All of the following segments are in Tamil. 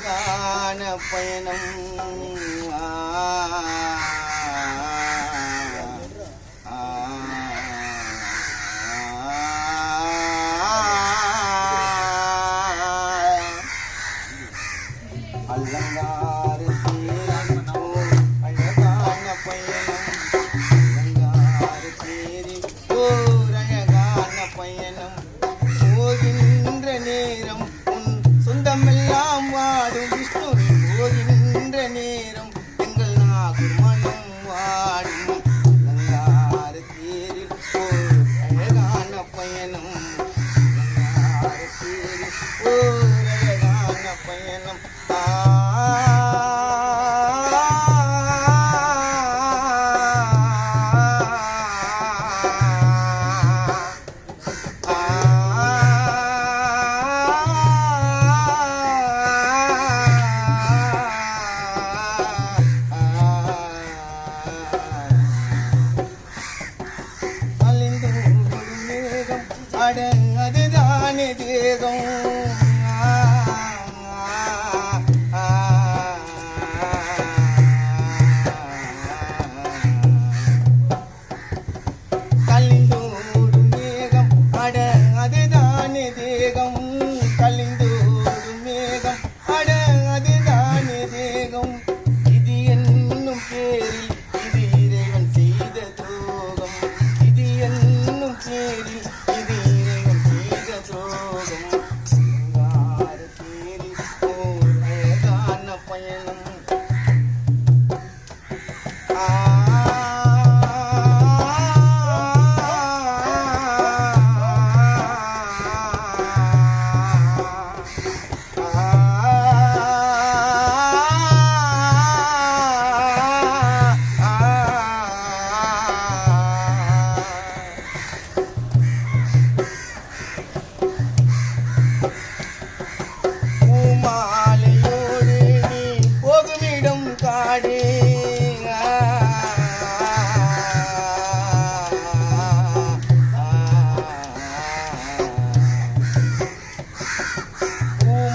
அழகான பயணம் அலங்கார அழகான பயணம் அலங்கார தேரில் ஓர் அழகான பயணம் போகின்ற நேரம் உன் சொந்தமெல்லாம் வாடும் விஷ்ணு போகின்ற நேரம் எங்கள் நாகூர் மனம் வாடும் அலங்கார தேரில் ஓர் அழகான பயணம் அலங்கார தேரில் ஓர் அழகான பயணம் அதுதானே தேகம் கலிந்தோடும் மேகம் அட அதுதானே தேகம் கலிந்தோடும் மேகம் அட அதுதானே தேகம் இது என்னும் பேரில் இது இறைவன் செய்த துரோகம் இது என்னும் பேரில் இது இறைவன் செய்த துரோகம் அலங்கார தேரில் ஓர் அழகான பயணம் மாலையோடு நீ போகுமிடம் காடு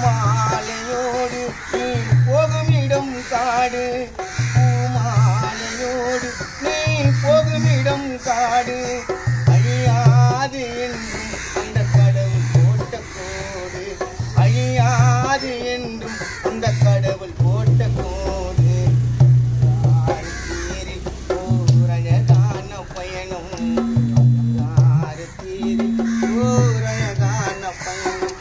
பூமாலையோடு நீ போகுமிடம் காடு பூமாலையோடு நீ போகுமிடம் காடு அழியாது என்றும் அந்த கடவுள் போட்ட கோடு அழியாது என்றும் அந்த கடவுள் போட்ட கோடு தேரில் ஓர் அழகான பயணம் அலங்கார தேரில் ஓர் அழகான பயணம்